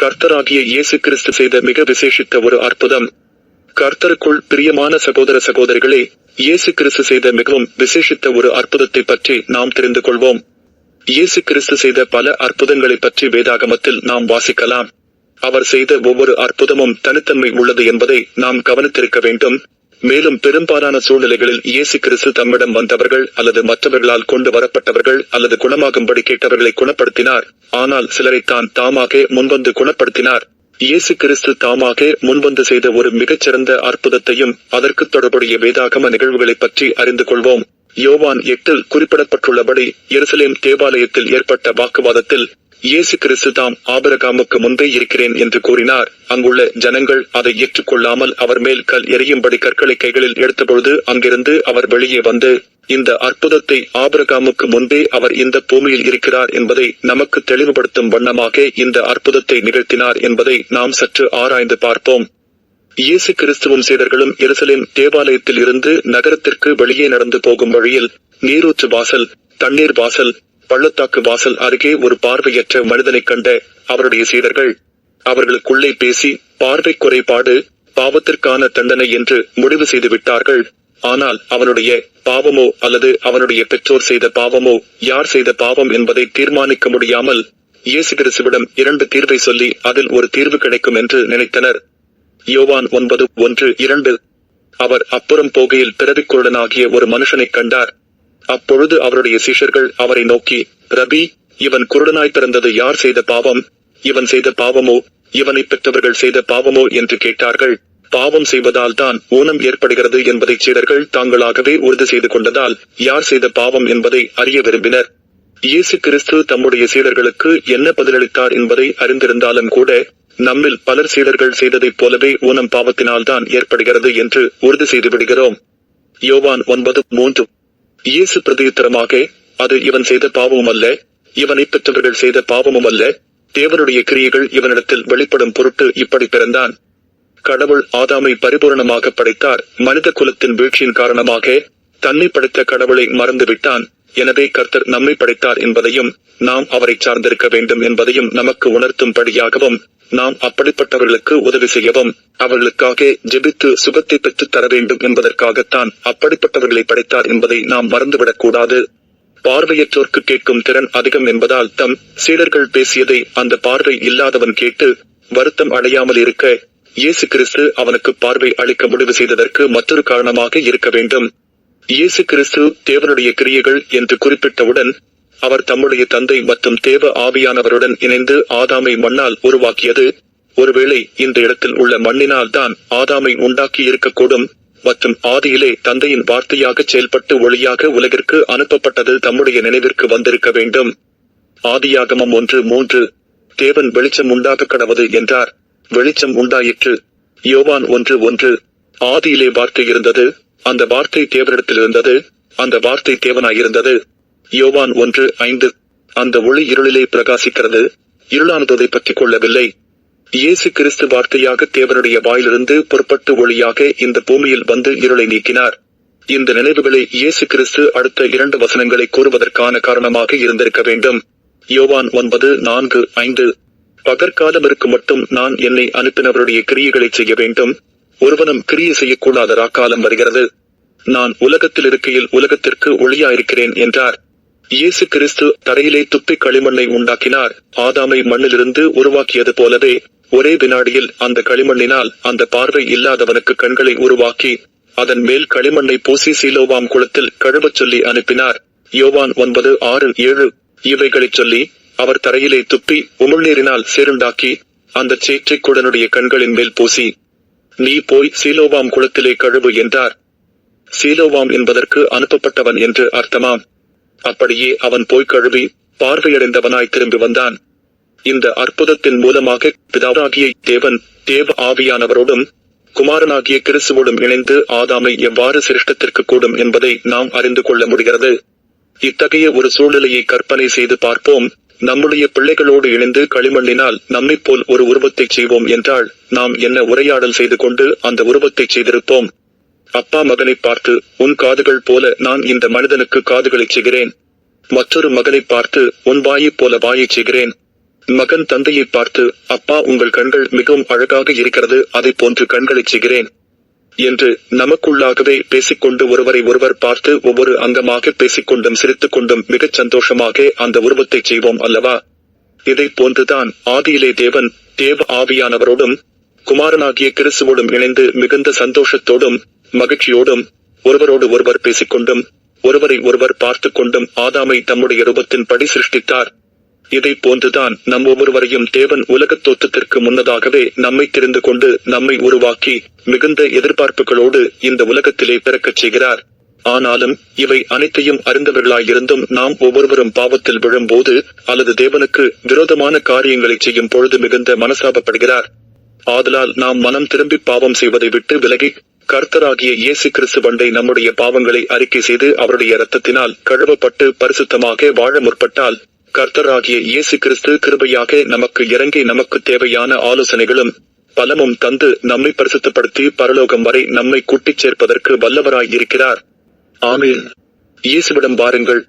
கர்த்தராகிய இயேசு கிறிஸ்து செய்த மிக விசேஷித்த ஒரு அற்புதம். கர்த்தருக்குள் பிரியமான சகோதர சகோதரிகளே, இயேசு கிறிஸ்து செய்த மிகவும் விசேஷித்த ஒரு அற்புதத்தை பற்றி நாம் தெரிந்து கொள்வோம். இயேசு கிறிஸ்து செய்த பல அற்புதங்களை பற்றி வேதாகமத்தில் நாம் வாசிக்கலாம். அவர் செய்த ஒவ்வொரு அற்புதமும் தனித்தன்மை உள்ளது என்பதை நாம் கவனித்திருக்க வேண்டும். மேலும் பெரும்பாலான சூழ்நிலைகளில் இயேசு கிறிஸ்து தம்மிடம் வந்தவர்கள் அல்லது மற்றவர்களால் கொண்டு வரப்பட்டவர்கள் அல்லது குணமாகும்படி கேட்டவர்களை குணப்படுத்தினார். ஆனால் சிலரைத்தான் தாமாக முன்வந்து குணப்படுத்தினார். இயேசு கிறிஸ்து தாமாக முன்வந்து செய்த ஒரு மிகச்சிறந்த அற்புதத்தையும் அதற்கு தொடர்புடைய வேதாகம நிகழ்வுகளை பற்றி அறிந்து கொள்வோம். யோவான் 8 குறிப்பிடப்பட்டுள்ளபடி எருசலேம் தேவாலயத்தில் ஏற்பட்ட வாக்குவாதத்தில் இயேசு கிறிஸ்து தாம் ஆபிரகாமுக்கு முன்பே இருக்கிறேன் என்று கூறினார். அங்குள்ள ஜனங்கள் அதை ஏற்றுக்கொள்ளாமல் அவர் மேல் கல் எறியும்படி கற்களை கைகளில் எடுத்தபொழுது அங்கிருந்து அவர் வெளியே வந்து இந்த அற்புதத்தை ஆபிரகாமுக்கு முன்பே அவர் இந்த பூமியில் இருக்கிறார் என்பதை நமக்கு தெளிவுபடுத்தும் வண்ணமாக இந்த அற்புதத்தை நிகழ்த்தினார் என்பதை நாம் சற்று ஆராய்ந்து பார்ப்போம். இயேசு கிறிஸ்துவும் சீடர்களும் எருசலேம் தேவாலயத்தில் இருந்து நகரத்திற்கு வெளியே நடந்து போகும் வழியில் நீரூற்று வாசல், தண்ணீர் வாசல், பள்ளத்தாக்கு வாசல் அருகே ஒரு பார்வையற்ற மனிதனை கண்ட அவருடைய சீடர்கள் அவர்களுக்குள்ளே பேசி பார்வை குறைபாடு பாவத்திற்கான தண்டனை என்று முடிவு செய்து விட்டார்கள். ஆனால் அவனுடைய பாவமோ அல்லது அவனுடைய பெற்றோர் செய்த பாவமோ யார் செய்த பாவம் என்பதை தீர்மானிக்க முடியாமல் இயேசு கிறிஸ்துவிடம் 2 தீர்வை சொல்லி அதில் ஒரு தீர்வு கிடைக்கும் என்று நினைத்தனர். யோவான் 9:1-2. அவர் அப்புறம் போகையில் பிறவிக்குருடனாகிய ஒரு மனுஷனை கண்டார். அப்பொழுது அவருடைய சீஷர்கள் அவரை நோக்கி, ரபி, இவன் குருடனாய் பிறந்தது யார் செய்த பாவம்? இவன் செய்த பாவமோ இவனை பெற்றவர்கள் செய்த பாவமோ என்று கேட்டார்கள். பாவம் செய்வதால் தான் ஊனம் ஏற்படுகிறது என்பதை சீடர்கள் தாங்களாகவே உறுதி செய்து கொண்டதால் யார் செய்த பாவம் என்பதை அறிய விரும்பினர். இயேசு கிறிஸ்து தம்முடைய சீடர்களுக்கு என்ன பதிலளித்தார் என்பதை அறிந்திருந்தாலும் கூட நம்மில் பலர் சீடர்கள் செய்ததைப் போலவே ஊனம் பாவத்தினால்தான் ஏற்படுகிறது என்று உறுதி செய்து விடுகிறோம். யோவான் 9:3. இயேசு பிரதியுத்தரமாக, அது இவன் செய்த பாவமும் அல்ல, இவனை பெற்றவர்கள் செய்த பாவமும் அல்ல, தேவனுடைய கிரியைகள் இவனிடத்தில் வெளிப்படும் பொருட்டு இப்படி பிறந்தான். கடவுள் ஆதாமை பரிபூரணமாக படைத்தார். மனித குலத்தின் வீழ்ச்சியின் காரணமாக தன்னை படைத்த கடவுளை மறந்துவிட்டான். எனவே கர்த்தர் நம்மை படைத்தார் என்பதையும் நாம் அவரை சார்ந்திருக்க வேண்டும் என்பதையும் நமக்கு உணர்த்தும்படியாகவும் நாம் அப்படிப்பட்டவர்களுக்கு உதவி செய்யவும் அவர்களுக்காக ஜெபித்து சுகத்தை பெற்றுத் தர வேண்டும் என்பதற்காகத்தான் அப்படிப்பட்டவர்களை படைத்தார் என்பதை நாம் மறந்துவிடக் கூடாது. பார்வையற்றோர்க்கு கேட்கும் திறன் அதிகம் என்பதால் தம் சீடர்கள் பேசியதை அந்த பார்வை இல்லாதவன் கேட்டு வருத்தம் அடையாமல் இருக்க இயேசு கிறிஸ்து அவனுக்கு பார்வை அளிக்க முடிவு செய்ததற்கு மற்றொரு காரணமாக இருக்க வேண்டும். இயேசு கிறிஸ்து தேவனுடைய கிரியைகள் என்று குறிப்பிட்டவுடன் அவர் தம்முடைய தந்தை மற்றும் தேவ ஆவியானவருடன் இணைந்து ஆதாமை மண்ணால் உருவாக்கியது. ஒருவேளை இந்த இடத்தில் உள்ள மண்ணினால் தான் ஆதாமை உண்டாக்கி இருக்கக்கூடும் மற்றும் ஆதியிலே தந்தையின் வார்த்தையாக செயல்பட்டு ஒளியாக உலகிற்கு அனுப்பப்பட்டது தம்முடைய நினைவிற்கு வந்திருக்க வேண்டும். ஆதியாகமம் 1:3. தேவன் வெளிச்சம் உண்டாக கடவது என்றார். வெளிச்சம் உண்டாயிற்று. யோவான் 1:1. ஆதியிலே வார்த்தை இருந்தது, அந்த வார்த்தை தேவனிடத்தில் இருந்தது, அந்த வார்த்தை தேவனாயிருந்தது. யோவான் 1:5. அந்த ஒளி இருளிலே பிரகாசிக்கிறது, இருளானதை பற்றிக் கொள்ளவில்லை. இயேசு கிறிஸ்து வார்த்தையாக தேவனுடைய வாயிலிருந்து புறப்பட்டு ஒளியாக இந்த பூமியில் வந்து இருளை நீக்கினார். இந்த நினைவுகளை இயேசு கிறிஸ்து அடுத்த 2 வசனங்களை கூறுவதற்கான காரணமாக இருந்திருக்க வேண்டும். யோவான் 9:4-5. பகற்காலம் இருக்கும் மட்டும் நான் என்னை அனுப்பினவருடைய கிரியைகளை செய்ய வேண்டும், ஒருவனும் கிரியை செய்யக்கூடாத ராக்காலம் வருகிறது. நான் உலகத்தில் இருக்கையில் உலகத்திற்கு ஒளியாயிருக்கிறேன் என்றார். இயேசு கிறிஸ்து தரையிலே துப்பி களிமண்ணை உண்டாக்கினார். ஆதாமை மண்ணிலிருந்து உருவாக்கியது போலவே ஒரே வினாடியில் அந்த களிமண்ணினால் அந்த பார்வை இல்லாதவனுக்கு கண்களை உருவாக்கி அதன் மேல் களிமண்ணை பூசி சீலோவாம் குளத்தில் கழுவச் சொல்லி அனுப்பினார். யோவான் 9:6-7. இவைகளைச் சொல்லி அவர் தரையிலே துப்பி உமிழ்நீரினால் சேருண்டாக்கி அந்த சேற்றை குடனுடைய கண்களின் மேல் பூசி, நீ போய் சீலோவாம் குளத்திலே கழுவு என்றார். சீலோவாம் என்பதற்கு அனுப்பப்பட்டவன் என்று அர்த்தமாம். அப்படியே அவன் போய் கழுவி பார்வையடைந்தவனாய் திரும்பி வந்தான். இந்த அற்புதத்தின் மூலமாக பிதாவாகிய தேவன் தேவ ஆவியானவரோடும் குமாரனாகிய கிறிஸ்துவோடும் இணைந்து ஆதாமை எவ்வாறு சிருஷ்டத்திற்கு கூடும் என்பதை நாம் அறிந்து கொள்ள முடிகிறது. இத்தகைய ஒரு சூழ்நிலையை கற்பனை செய்து பார்ப்போம். நம்முடைய பிள்ளைகளோடு இணைந்து களிமண்ணினால் நம்மைப் போல் ஒரு உருவத்தை செய்வோம் என்றால் நாம் என்ன உரையாடல் செய்து கொண்டு அந்த உருவத்தை செய்திருப்போம். அப்பா மகனை பார்த்து, உன் காதுகள் போல நான் இந்த மனிதனுக்கு காதுகளை செய்கிறேன். மற்றொரு மகனை பார்த்து, உன் வாயைப் போல வாயை செய்கிறேன். மகன் தந்தையை பார்த்து, அப்பா, உங்கள் கண்கள் மிகவும் அழகாக இருக்கிறது, அதை போன்று கண்களைச் செய்கிறேன் என்று நமக்குள்ளாகவே பேசிக்கொண்டு ஒருவரை ஒருவர் பார்த்து ஒவ்வொரு அங்கமாக பேசிக்கொண்டும் சிரித்துக் கொண்டும் மிகச் சந்தோஷமாக அந்த உருவத்தை செய்வோம் அல்லவா? இதை போன்றுதான் ஆதியிலே தேவன் தேவ ஆவியானவரோடும் குமாரனாகிய கிறிஸ்துவோடும் இணைந்து மிகுந்த சந்தோஷத்தோடும் மகிழ்ச்சியோடும் ஒருவரோடு ஒருவர் பேசிக்கொண்டும் ஒருவரை ஒருவர் பார்த்து கொண்டும் ஆதாமை தம்முடைய ரூபத்தின்படி சிருஷ்டித்தார். இதை போன்றுதான் நம் ஒவ்வொருவரையும் தேவன் உலகத் தோற்றத்திற்கு முன்னதாகவே நம்மை தெரிந்து கொண்டு நம்மை உருவாக்கி மிகுந்த எதிர்பார்ப்புகளோடு இந்த உலகத்திலே பிறக்கச் செய்கிறார். ஆனாலும் இவை அனைத்தையும் அறிந்தவர்களாயிருந்தும் நாம் ஒவ்வொருவரும் பாவத்தில் விழும்போது அல்லது தேவனுக்கு விரோதமான காரியங்களை செய்யும் பொழுது மிகுந்த மனசாபப்படுகிறார். ஆதலால் நாம் மனம் திரும்பி பாவம் செய்வதை விட்டு விலகி கர்த்தராகிய இயேசு கிறிஸ்துவண்டை நம்முடைய பாவங்களை அறிக்கை செய்து அவருடைய இரத்தத்தினால் கழுவப்பட்டு பரிசுத்தமாக வாழ முற்பட்டால் கர்த்தராகிய இயேசு கிறிஸ்து கிருபையாக நமக்கு இறங்கி நமக்கு தேவையான ஆலோசனைகளும் பலமும் தந்து நம்மை பரிசுத்தப்படுத்தி பரலோகம் வரை நம்மை கூட்டிச் சேர்ப்பதற்கு வல்லவராய் இருக்கிறார். ஆமென். இயேசுவிடம் வாருங்கள்.